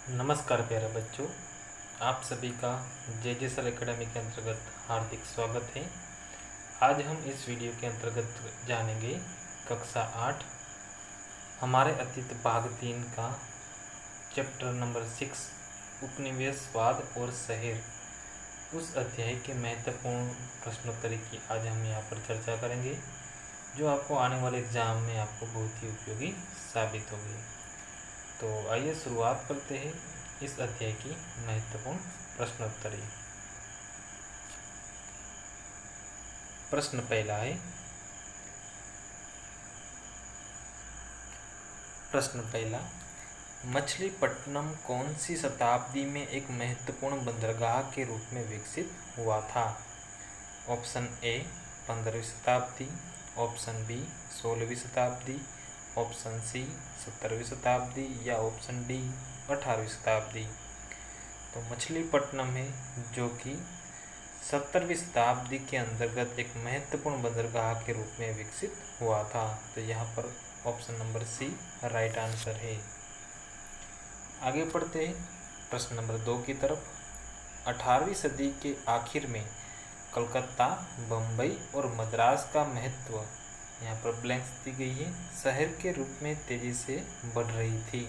नमस्कार प्यारे बच्चों, आप सभी का जे सर एकेडमी के अंतर्गत हार्दिक स्वागत है। आज हम इस वीडियो के अंतर्गत जानेंगे कक्षा 8 हमारे अतीत भाग 3 का चैप्टर नंबर 6 उपनिवेशवाद और शहर, उस अध्याय के महत्वपूर्ण प्रश्नोत्तरी की आज हम यहाँ पर चर्चा करेंगे, जो आपको आने वाले एग्जाम में आपको बहुत ही उपयोगी साबित होगी। तो आइए शुरुआत करते हैं इस अध्याय की महत्वपूर्ण प्रश्नोत्तरी। प्रश्न पहला है, प्रश्न पहला, मछलीपट्टनम कौन सी शताब्दी में एक महत्वपूर्ण बंदरगाह के रूप में विकसित हुआ था? ऑप्शन ए 15वीं शताब्दी, ऑप्शन बी 16वीं शताब्दी, ऑप्शन सी 17वीं शताब्दी या ऑप्शन डी 18वीं शताब्दी। तो मछलीपट्टनम है जो कि 17वीं शताब्दी के अंतर्गत एक महत्वपूर्ण बंदरगाह के रूप में विकसित हुआ था। तो यहाँ पर option number C right answer है। आगे बढ़ते हैं प्रश्न नंबर 2 की तरफ। 18वीं सदी के आखिर में कलकत्ता, बम्बई और मद्रास का महत्व, यहाँ पर ब्लैंक्स दी गई है, शहर के रूप में तेजी से बढ़ रही थी।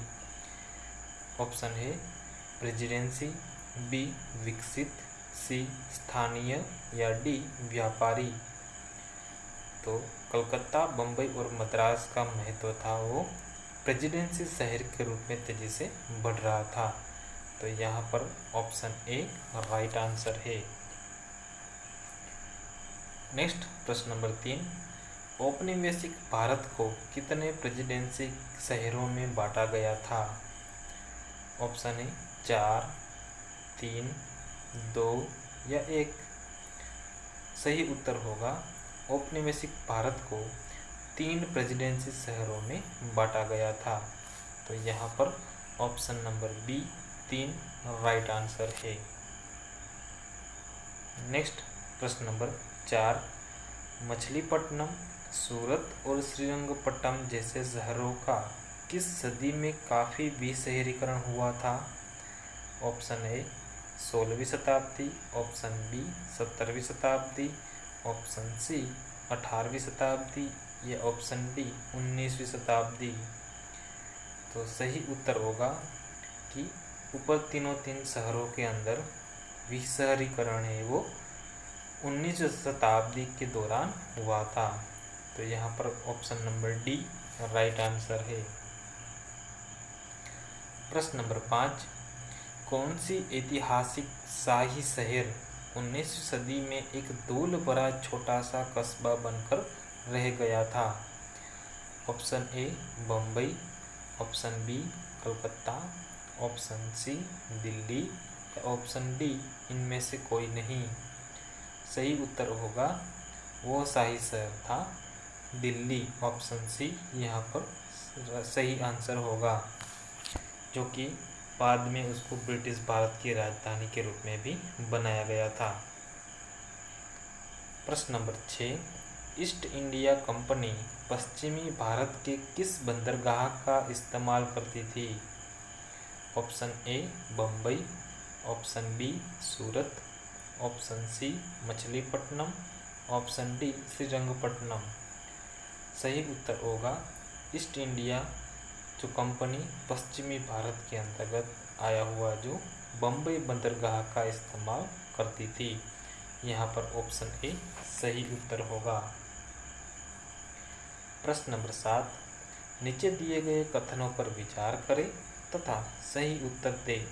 ऑप्शन है प्रेसिडेंसी, बी विकसित, सी स्थानीय या डी व्यापारी। तो कलकत्ता, बम्बई और मद्रास का महत्व था वो प्रेसिडेंसी शहर के रूप में तेजी से बढ़ रहा था। तो यहाँ पर ऑप्शन ए राइट आंसर है। नेक्स्ट प्रश्न नंबर 3, औपनिवेशिक भारत को कितने प्रेसिडेंसी शहरों में बांटा गया था? ऑप्शन है 4, 3, 2 या 1। सही उत्तर होगा औपनिवेशिक भारत को 3 प्रेसिडेंसी शहरों में बांटा गया था। तो यहाँ पर option number B 3 right answer है। नेक्स्ट प्रश्न नंबर 4, मछलीपट्टनम, सूरत और श्रीरंगपट्टनम जैसे शहरों का किस सदी में काफ़ी विशहरीकरण हुआ था? ऑप्शन ए 16वीं शताब्दी, ऑप्शन बी 17वीं शताब्दी, ऑप्शन सी 18वीं शताब्दी या ऑप्शन डी 19वीं शताब्दी। तो सही उत्तर होगा कि ऊपर तीन शहरों के अंदर विशहरीकरण है वो 19वीं शताब्दी के दौरान हुआ था। तो यहाँ पर option number D right answer है। प्रश्न नंबर 5, कौन सी ऐतिहासिक शाही शहर 19वीं सदी में एक धूल भरा छोटा सा कस्बा बनकर रह गया था? Option A Bombay, option B Calcutta, option C Delhi या ऑप्शन डी इनमें से कोई नहीं। सही उत्तर होगा वो शाही शहर था दिल्ली। ऑप्शन सी यहाँ पर सही आंसर होगा, जो कि बाद में उसको ब्रिटिश भारत की राजधानी के रूप में भी बनाया गया था। प्रश्न नंबर 6, ईस्ट इंडिया कंपनी पश्चिमी भारत के किस बंदरगाह का इस्तेमाल करती थी? Option A Bombay, option B Surat, option C Machilipatnam, option D Srirangapatnam. सही उत्तर होगा ईस्ट इंडिया जो कंपनी पश्चिमी भारत के अंतर्गत आया हुआ जो बम्बई बंदरगाह का इस्तेमाल करती थी। यहाँ पर ऑप्शन ए सही उत्तर होगा। प्रश्न नंबर 7, नीचे दिए गए कथनों पर विचार करें तथा सही उत्तर दें।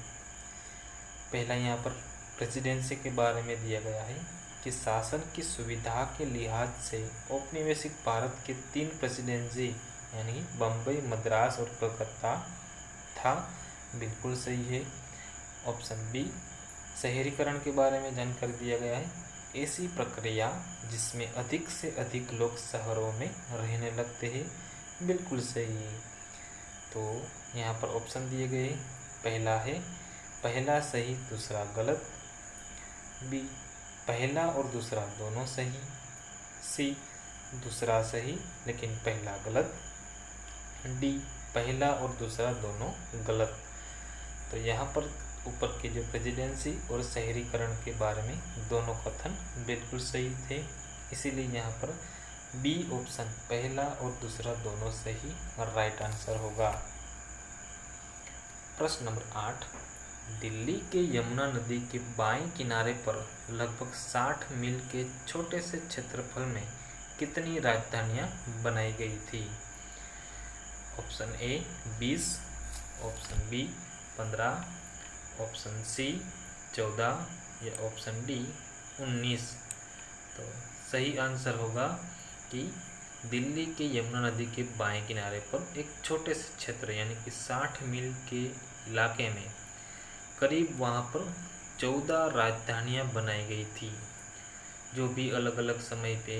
पहला यहाँ पर प्रेसिडेंसी के बारे में दिया गया है कि शासन की सुविधा के लिहाज से औपनिवेशिक भारत के 3 प्रेसिडेंसी यानी बम्बई, मद्रास और कलकत्ता था। बिल्कुल सही है। ऑप्शन बी, शहरीकरण के बारे में जानकारी दिया गया है, ऐसी प्रक्रिया जिसमें अधिक से अधिक लोग शहरों में रहने लगते हैं। बिल्कुल सही है। तो यहाँ पर ऑप्शन दिए गए, पहला है पहला सही दूसरा गलत, बी पहला और दूसरा दोनों सही, सी दूसरा सही लेकिन पहला गलत, डी पहला और दूसरा दोनों गलत। तो यहाँ पर ऊपर के जो प्रेसिडेंसी और शहरीकरण के बारे में दोनों कथन बिल्कुल सही थे, इसीलिए यहाँ पर बी ऑप्शन पहला और दूसरा दोनों सही राइट आंसर होगा। प्रश्न नंबर 8, दिल्ली के यमुना नदी के बाएं किनारे पर लगभग 60 मील के छोटे से क्षेत्रफल में कितनी राजधानियां बनाई गई थी? Option A 20, option B 15, option C 14 या ऑप्शन डी 19। तो सही आंसर होगा कि दिल्ली के यमुना नदी के बाएं किनारे पर एक छोटे से क्षेत्र यानी कि 60 मील के इलाके में करीब वहाँ पर 14 राजधानियाँ बनाई गई थी। जो भी अलग अलग समय पे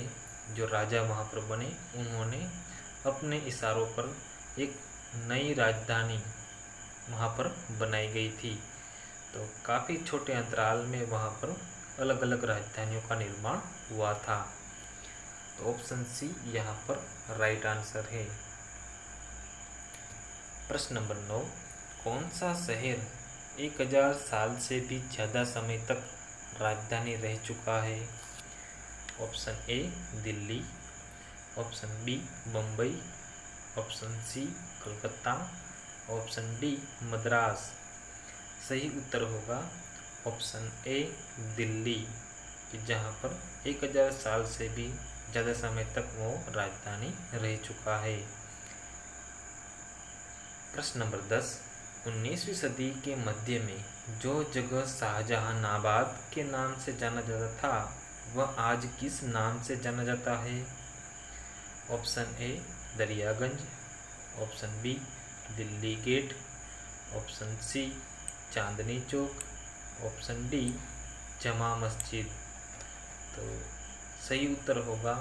जो राजा वहाँ पर बने, उन्होंने अपने इशारों पर एक नई राजधानी वहाँ पर बनाई गई थी। तो काफ़ी छोटे अंतराल में वहाँ पर अलग अलग राजधानियों का निर्माण हुआ था। तो ऑप्शन सी यहाँ पर राइट आंसर है। प्रश्न नंबर 9, कौन सा शहर 1000 साल से भी ज़्यादा समय तक राजधानी रह चुका है? Option A Delhi, option B Mumbai, option C Calcutta, option D Madras. सही उत्तर होगा ऑप्शन ए दिल्ली, कि जहाँ पर 1000 साल से भी ज़्यादा समय तक वो राजधानी रह चुका है। प्रश्न नंबर 10, 19वीं सदी के मध्य में जो जगह शाहजहानाबाद के नाम से जाना जाता था, वह आज किस नाम से जाना जाता है? Option A Daryaganj, option B Delhi gate, option C Chandni Chowk, option D Jama Masjid. तो सही उत्तर होगा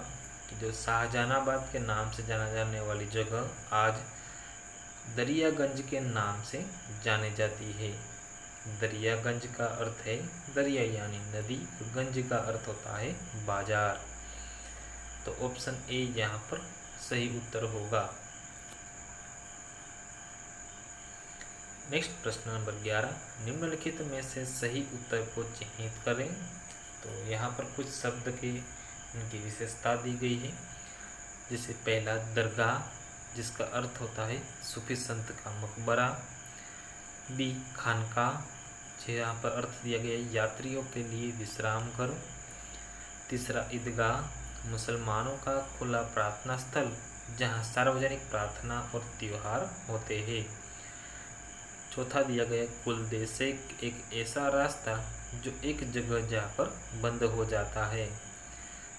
कि जो शाहजहानाबाद के नाम से जाना जाने वाली जगह आज दरियागंज के नाम से जाने जाती है। दरियागंज का अर्थ है दरिया यानी नदी, गंज का अर्थ होता है बाजार। तो ऑप्शन ए यहाँ पर सही उत्तर होगा। नेक्स्ट प्रश्न नंबर 11, निम्नलिखित में से सही उत्तर को चिन्हित करें। तो यहाँ पर कुछ शब्द की उनकी विशेषता दी गई है। जैसे पहला दरगाह, जिसका अर्थ होता है सूफी संत का मकबरा। बी खानकाह, जहाँ पर अर्थ दिया गया है यात्रियों के लिए विश्राम घर। तीसरा ईदगाह, मुसलमानों का खुला प्रार्थना स्थल, जहाँ सार्वजनिक प्रार्थना और त्योहार होते हैं। चौथा दिया गया कुलदेश, एक ऐसा रास्ता जो एक जगह जा पर बंद हो जाता है।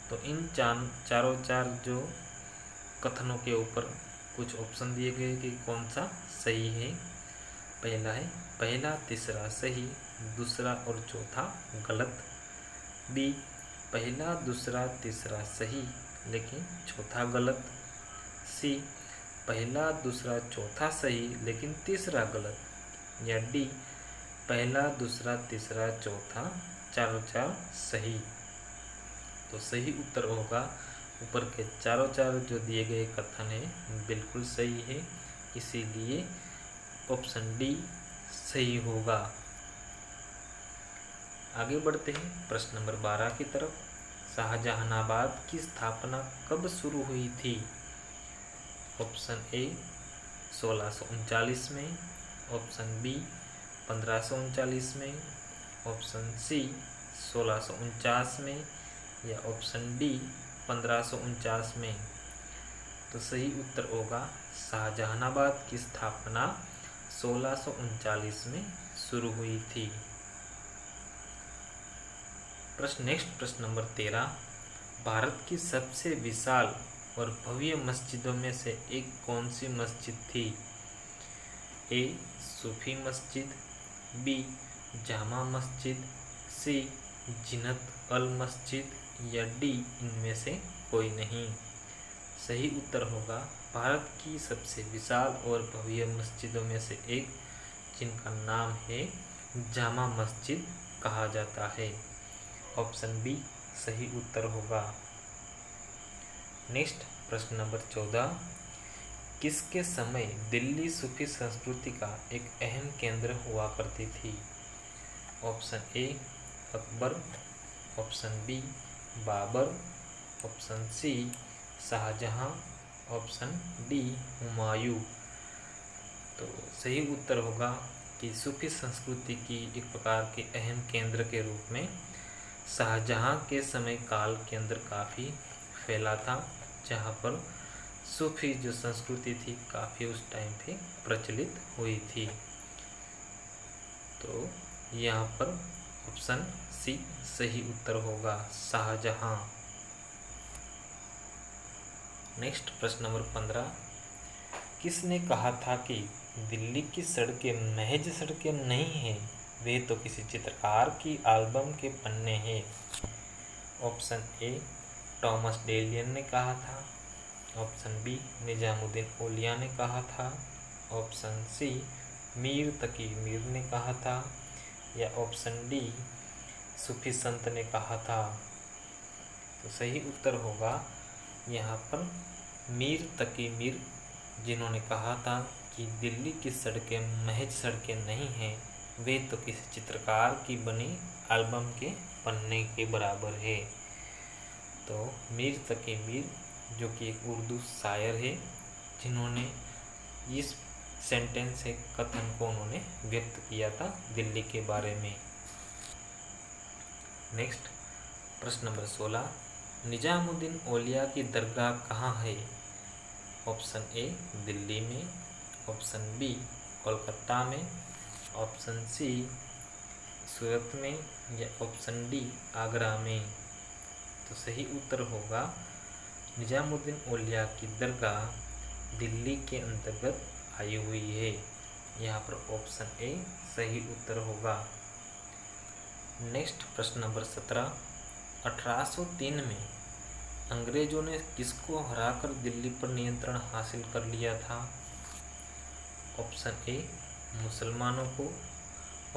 तो इन चारों जो कथनों के ऊपर कुछ ऑप्शन दिए गए कि कौन सा सही है। पहला है पहला तीसरा सही, दूसरा और चौथा गलत। बी पहला दूसरा तीसरा सही लेकिन चौथा गलत। सी पहला दूसरा चौथा सही लेकिन तीसरा गलत। या डी पहला दूसरा तीसरा चौथा चारों सही। तो सही उत्तर होगा ऊपर के चारों जो दिए गए कथन है बिल्कुल सही है, इसीलिए ऑप्शन डी सही होगा। आगे बढ़ते हैं प्रश्न नंबर 12 की तरफ। शाहजहानाबाद की स्थापना कब शुरू हुई थी? ऑप्शन ए 1639 में, ऑप्शन बी 1539 में, ऑप्शन सी 1649 में या ऑप्शन डी 1549 में। तो सही उत्तर होगा शाहजहानाबाद की स्थापना 1639 में शुरू हुई थी। नेक्स्ट प्रश्न नंबर 13, भारत की सबसे विशाल और भव्य मस्जिदों में से एक कौन सी मस्जिद थी? ए सूफी मस्जिद, बी जामा मस्जिद, सी जिन्नत अल मस्जिद या डी इनमें से कोई नहीं। सही उत्तर होगा भारत की सबसे विशाल और भव्य मस्जिदों में से एक, जिनका नाम है जामा मस्जिद कहा जाता है। ऑप्शन बी सही उत्तर होगा। नेक्स्ट प्रश्न नंबर 14, किसके समय दिल्ली सूफी संस्कृति का एक अहम केंद्र हुआ करती थी? Option A Akbar, option B Babur, option C Shahjahan, option D Humayun. तो सही उत्तर होगा कि सूफी संस्कृति की एक प्रकार के अहम केंद्र के रूप में शाहजहां के समय काल के अंदर काफ़ी फैला था, जहाँ पर सूफी जो संस्कृति थी काफ़ी उस टाइम पे प्रचलित हुई थी। तो यहाँ पर ऑप्शन सी सही उत्तर होगा, शाहजहां। नेक्स्ट प्रश्न नंबर 15, किसने कहा था कि दिल्ली की सड़कें महज सड़कें नहीं हैं, वे तो किसी चित्रकार की एल्बम के पन्ने हैं? ऑप्शन ए टॉमस डेलियन ने कहा था, ऑप्शन बी निजामुद्दीन औलिया ने कहा था, ऑप्शन सी मीर तकी मीर ने कहा था, या ऑप्शन डी सूफी संत ने कहा था। तो सही उत्तर होगा यहाँ पर मीर तकी मीर, जिन्होंने कहा था कि दिल्ली की सड़कें महज सड़कें नहीं हैं, वे तो किसी चित्रकार की बनी एल्बम के पन्ने के बराबर है। तो मीर तकी मीर जो कि एक उर्दू शायर है, जिन्होंने इस सेंटेंस से कथन को उन्होंने व्यक्त किया था दिल्ली के बारे में। नेक्स्ट प्रश्न नंबर 16, निजामुद्दीन औलिया की दरगाह कहाँ है? ऑप्शन ए दिल्ली में, ऑप्शन बी कोलकाता में, ऑप्शन सी सूरत में, या ऑप्शन डी आगरा में। तो सही उत्तर होगा निजामुद्दीन औलिया की दरगाह दिल्ली के अंतर्गत आई हुई है। यहाँ पर ऑप्शन ए सही उत्तर होगा। नेक्स्ट प्रश्न नंबर 17, 1803 में अंग्रेजों ने किसको हराकर दिल्ली पर नियंत्रण हासिल कर लिया था? ऑप्शन ए मुसलमानों को,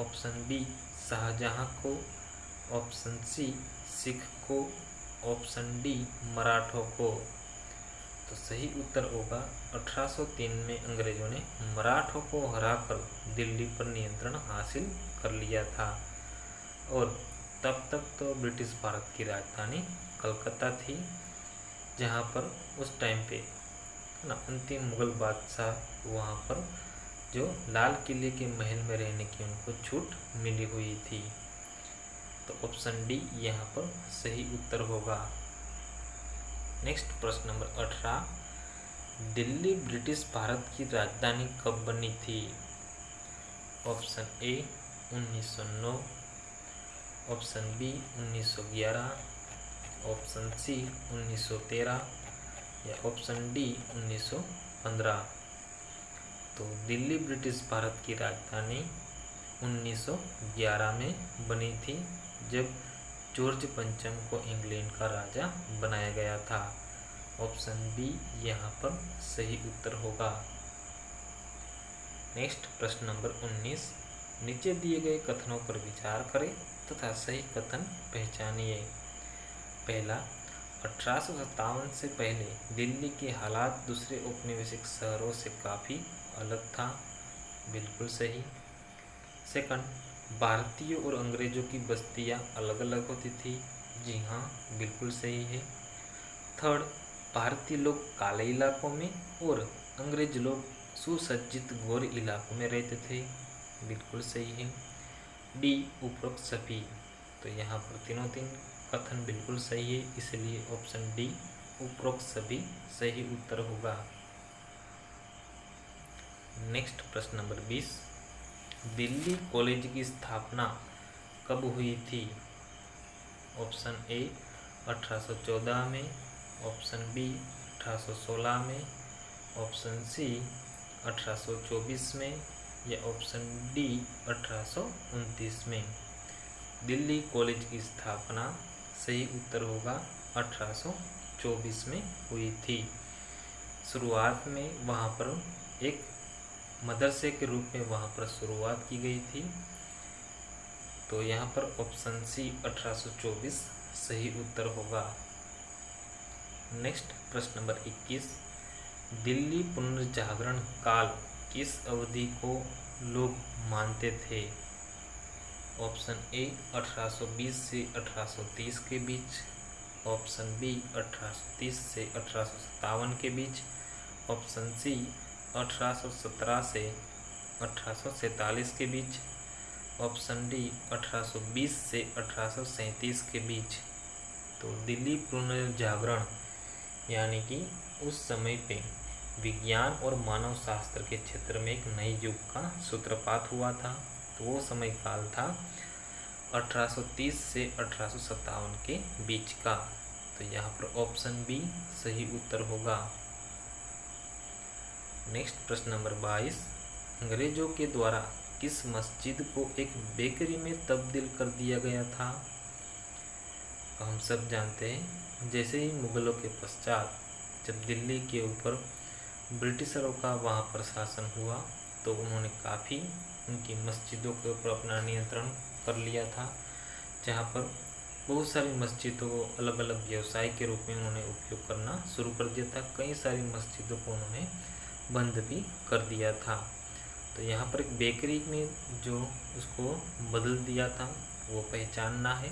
ऑप्शन बी शाहजहां को, ऑप्शन सी सिख को, ऑप्शन डी मराठों को। तो सही उत्तर होगा 1803 में अंग्रेजों ने मराठों को हराकर दिल्ली पर नियंत्रण हासिल कर लिया था। और तब तक तो ब्रिटिश भारत की राजधानी कलकत्ता थी, जहाँ पर उस टाइम पे ना अंतिम मुगल बादशाह वहाँ पर जो लाल किले के महल में रहने की उनको छूट मिली हुई थी। तो ऑप्शन डी यहाँ पर सही उत्तर होगा। नेक्स्ट प्रश्न नंबर 18, दिल्ली ब्रिटिश भारत की राजधानी कब बनी थी? Option A 1909, option B 1911, option C 1913, या ऑप्शन डी 1915। तो दिल्ली ब्रिटिश भारत की राजधानी 1911 में बनी थी, जब जॉर्ज पंचम को इंग्लैंड का राजा बनाया गया था। ऑप्शन बी यहाँ पर सही उत्तर होगा। नेक्स्ट प्रश्न नंबर 19, नीचे दिए गए कथनों पर विचार करें तथा सही कथन पहचानिए। पहला, 1857 से पहले दिल्ली के हालात दूसरे औपनिवेशिक शहरों से काफ़ी अलग था। बिल्कुल सही। सेकंड, भारतीयों और अंग्रेज़ों की बस्तियां अलग अलग होती थी। जी हाँ, बिल्कुल सही है। थर्ड, भारतीय लोग काले इलाकों में और अंग्रेज लोग सुसज्जित गोर इलाकों में रहते थे। बिल्कुल सही है। डी उपरोक्त सभी। तो यहाँ पर तीनों कथन बिल्कुल सही है, इसलिए ऑप्शन डी उपरोक्त सभी सही उत्तर होगा। नेक्स्ट प्रश्न नंबर 20, दिल्ली कॉलेज की स्थापना कब हुई थी? ऑप्शन ए 1814 में, ऑप्शन बी 1816 में, ऑप्शन सी 1824 में, या ऑप्शन डी 1829 में। दिल्ली कॉलेज की स्थापना सही उत्तर होगा 1824 में हुई थी। शुरुआत में वहाँ पर एक मदरसे के रूप में वहाँ पर शुरुआत की गई थी। तो यहाँ पर ऑप्शन सी 1824 सही उत्तर होगा। नेक्स्ट प्रश्न नंबर 21, दिल्ली पुनर्जागरण काल किस अवधि को लोग मानते थे? ऑप्शन ए 1820 से 1830 के बीच, ऑप्शन बी 1830 से 1857 के बीच, ऑप्शन सी 1817 से 1847 के बीच, ऑप्शन डी 1820 से 1837 के बीच। तो दिल्ली पुनर्जागरण यानी कि उस समय पे विज्ञान और मानव शास्त्र के क्षेत्र में एक नई युग का सूत्रपात हुआ था। तो वो समय काल था 1830 से 1857 के बीच का। तो यहाँ पर ऑप्शन बी सही उत्तर होगा। नेक्स्ट प्रश्न नंबर 22, अंग्रेजों के द्वारा किस मस्जिद को एक बेकरी में तब्दील कर दिया गया था? हम सब जानते हैं जैसे ही मुगलों के पश्चात जब दिल्ली के ऊपर ब्रिटिशरों का वहाँ पर शासन हुआ तो उन्होंने काफ़ी उनकी मस्जिदों के ऊपर अपना नियंत्रण कर लिया था, जहाँ पर बहुत सारी मस्जिदों को अलग अलग व्यवसाय के रूप में उन्होंने उपयोग करना शुरू कर दिया था। कई सारी मस्जिदों को उन्होंने बंद भी कर दिया था। तो यहाँ पर एक बेकरी में जो उसको बदल दिया था वो पहचानना है।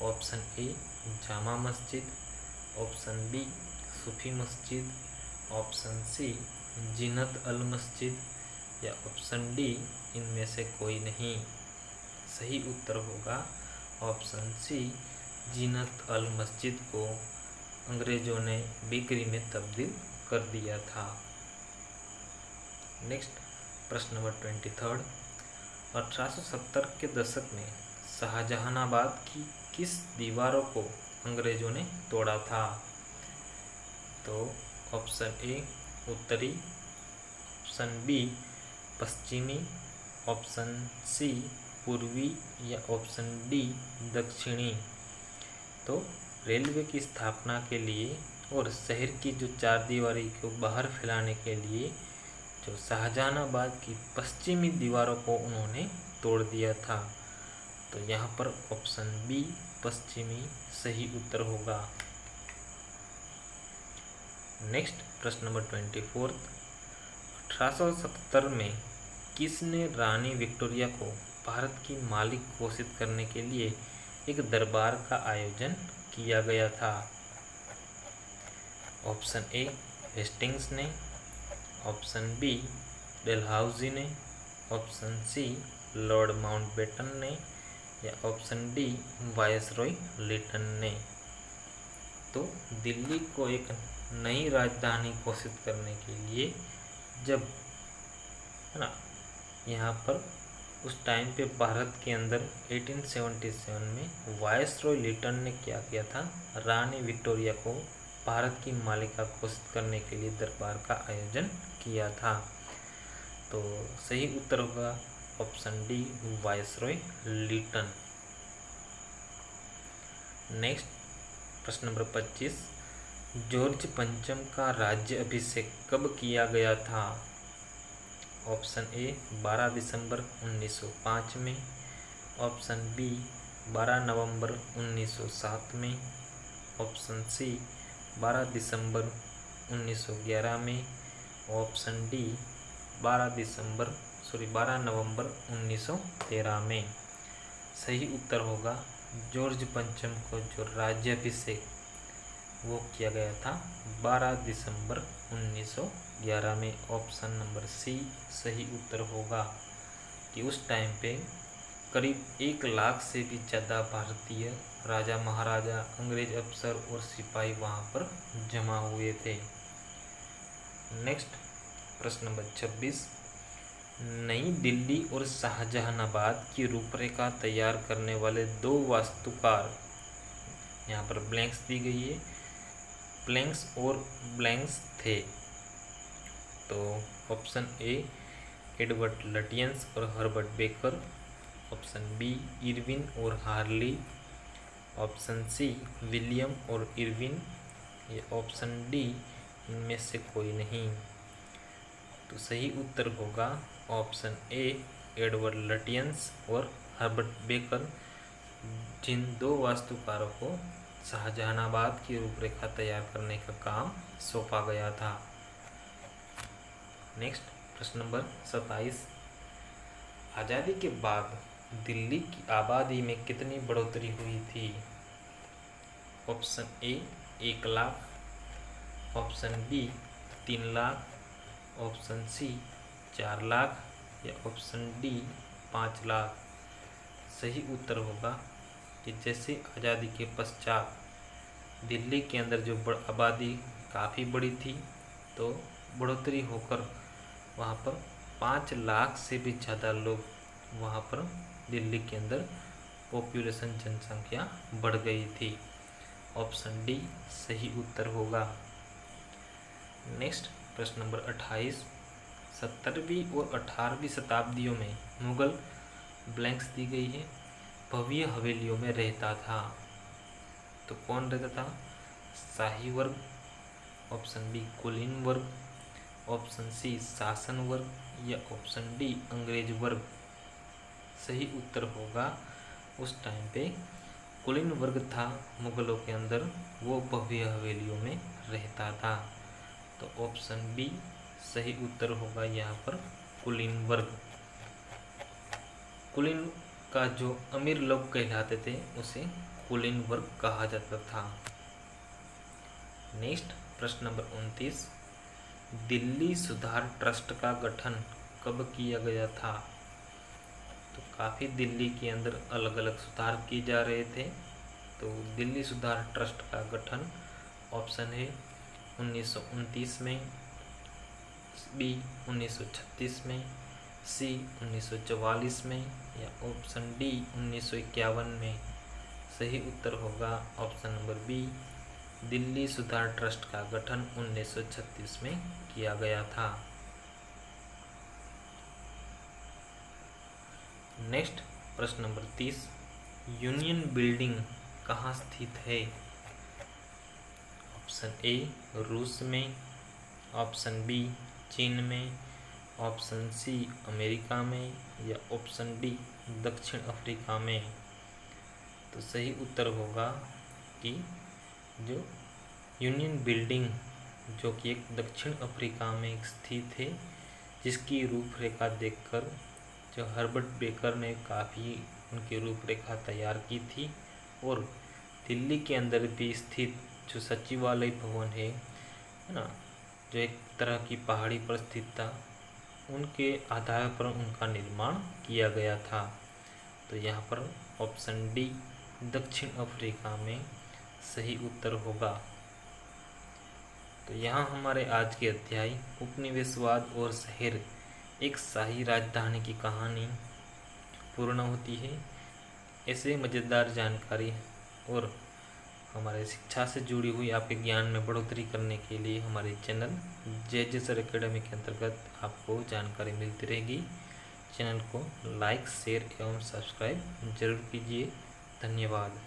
ऑप्शन ए जामा मस्जिद, ऑप्शन बी सूफी मस्जिद, ऑप्शन सी जीनत अल मस्जिद या ऑप्शन डी इनमें से कोई नहीं। सही उत्तर होगा ऑप्शन सी जीनत अल मस्जिद को अंग्रेजों ने बेकरी में तब्दील कर दिया था। नेक्स्ट प्रश्न नंबर 23, 1870 के दशक में शाहजहानाबाद की किस दीवारों को अंग्रेजों ने तोड़ा था? तो ऑप्शन ए उत्तरी, ऑप्शन बी पश्चिमी, ऑप्शन सी पूर्वी या ऑप्शन डी दक्षिणी। तो रेलवे की स्थापना के लिए और शहर की जो चार दीवारी को बाहर फैलाने के लिए जो शाहजहानाबाद की पश्चिमी दीवारों को उन्होंने तोड़ दिया था। तो यहाँ पर ऑप्शन बी पश्चिमी सही उत्तर होगा। नेक्स्ट प्रश्न नंबर 24, 1877 में किसने रानी विक्टोरिया को भारत की मालिक घोषित करने के लिए एक दरबार का आयोजन किया गया था? ऑप्शन ए हेस्टिंग्स ने, ऑप्शन बी डेलहाउजी ने, ऑप्शन सी लॉर्ड माउंटबेटन ने या ऑप्शन डी वायसरॉय लिटन ने। तो दिल्ली को एक नई राजधानी घोषित करने के लिए जब है ना यहाँ पर उस टाइम पे भारत के अंदर 1877 में वायसरॉय लिटन ने क्या किया था, रानी विक्टोरिया को भारत की मालिका घोषित करने के लिए दरबार का आयोजन किया था। तो सही उत्तर होगा option D viceroy Lytton. Next प्रश्न नंबर 25, जॉर्ज पंचम का राज्य अभिषेक कब किया गया था? ऑप्शन ए 12 दिसंबर 1905 में, ऑप्शन बी 12 नवंबर 1907 में, ऑप्शन सी 12 दिसंबर 1911 में, ऑप्शन डी 12 नवंबर 1913 में। सही उत्तर होगा जॉर्ज पंचम को जो राज्याभिषेक वो किया गया था 12 दिसंबर 1911 में। ऑप्शन नंबर सी सही उत्तर होगा कि उस टाइम पे करीब 1 लाख से भी ज़्यादा भारतीय राजा महाराजा, अंग्रेज अफसर और सिपाही वहाँ पर जमा हुए थे। नेक्स्ट प्रश्न नंबर 26, नई दिल्ली और शाहजहानाबाद की रूपरेखा तैयार करने वाले 2 वास्तुकार, यहाँ पर ब्लैंक्स दी गई है, ब्लैंक्स और ब्लैंक्स थे। तो ऑप्शन ए एडवर्ड लटियंस और Herbert Baker, option B Irwin और हार्ली, ऑप्शन सी विलियम और इरविन या ऑप्शन डी इनमें से कोई नहीं। तो सही उत्तर होगा ऑप्शन ए एडवर्ड लटियंस और हर्बर्ट बेकर, जिन 2 वास्तुकारों को शाहजहानाबाद की रूपरेखा तैयार करने का काम सौंपा गया था। नेक्स्ट प्रश्न नंबर 27, आज़ादी के बाद दिल्ली की आबादी में कितनी बढ़ोतरी हुई थी? Option A 1 lakh, option B 3 lakh, option C 4 lakh या ऑप्शन डी 5 लाख। सही उत्तर होगा कि जैसे आज़ादी के पश्चात दिल्ली के अंदर जो आबादी काफ़ी बड़ी थी, तो बढ़ोतरी होकर वहाँ पर 5 लाख से भी ज़्यादा लोग वहाँ पर दिल्ली के अंदर पॉपुलेशन जनसंख्या बढ़ गई थी। ऑप्शन डी सही उत्तर होगा। नेक्स्ट प्रश्न नंबर 28, 17वीं और 18वीं शताब्दियों में मुगल ब्लैंक्स दी गई है भव्य हवेलियों में रहता था। तो कौन रहता था? शाही वर्ग, ऑप्शन बी कुलीन वर्ग, ऑप्शन सी शासन वर्ग या ऑप्शन डी अंग्रेज वर्ग। सही उत्तर होगा उस टाइम पे कुलीन वर्ग था मुगलों के अंदर, वो भव्य हवेलियों में रहता था। तो ऑप्शन बी सही उत्तर होगा यहाँ पर कुलीन वर्ग। कुलीन का जो अमीर लोग कहलाते थे उसे कुलीन वर्ग कहा जाता था। नेक्स्ट प्रश्न नंबर 29, दिल्ली सुधार ट्रस्ट का गठन कब किया गया था? तो काफ़ी दिल्ली के अंदर अलग अलग सुधार किए जा रहे थे, तो दिल्ली सुधार ट्रस्ट का गठन ऑप्शन है 1929 में, बी 1936 में, सी 1944 में या ऑप्शन डी 1951 में। सही उत्तर होगा ऑप्शन नंबर बी, दिल्ली सुधार ट्रस्ट का गठन 1936 में किया गया था। नेक्स्ट प्रश्न नंबर 30, यूनियन बिल्डिंग कहाँ स्थित है? ऑप्शन ए रूस में, ऑप्शन बी चीन में, ऑप्शन सी अमेरिका में या ऑप्शन डी दक्षिण अफ्रीका में। तो सही उत्तर होगा कि जो यूनियन बिल्डिंग जो कि एक दक्षिण अफ्रीका में स्थित है, जिसकी रूपरेखा देखकर जो हर्बर्ट बेकर ने काफ़ी उनकी रूपरेखा तैयार की थी, और दिल्ली के अंदर भी स्थित जो सचिवालय भवन है ना, जो एक तरह की पहाड़ी पर स्थित था, उनके आधार पर उनका निर्माण किया गया था। तो यहाँ पर ऑप्शन डी दक्षिण अफ्रीका में सही उत्तर होगा। तो यहाँ हमारे आज के अध्याय उपनिवेशवाद और शहर एक शाही राजधानी की कहानी पूर्ण होती है। ऐसे मज़ेदार जानकारी और हमारे शिक्षा से जुड़ी हुई आपके ज्ञान में बढ़ोतरी करने के लिए हमारे चैनल जे सर एकेडमी के अंतर्गत आपको जानकारी मिलती रहेगी। चैनल को लाइक, शेयर एवं सब्सक्राइब जरूर कीजिए। धन्यवाद।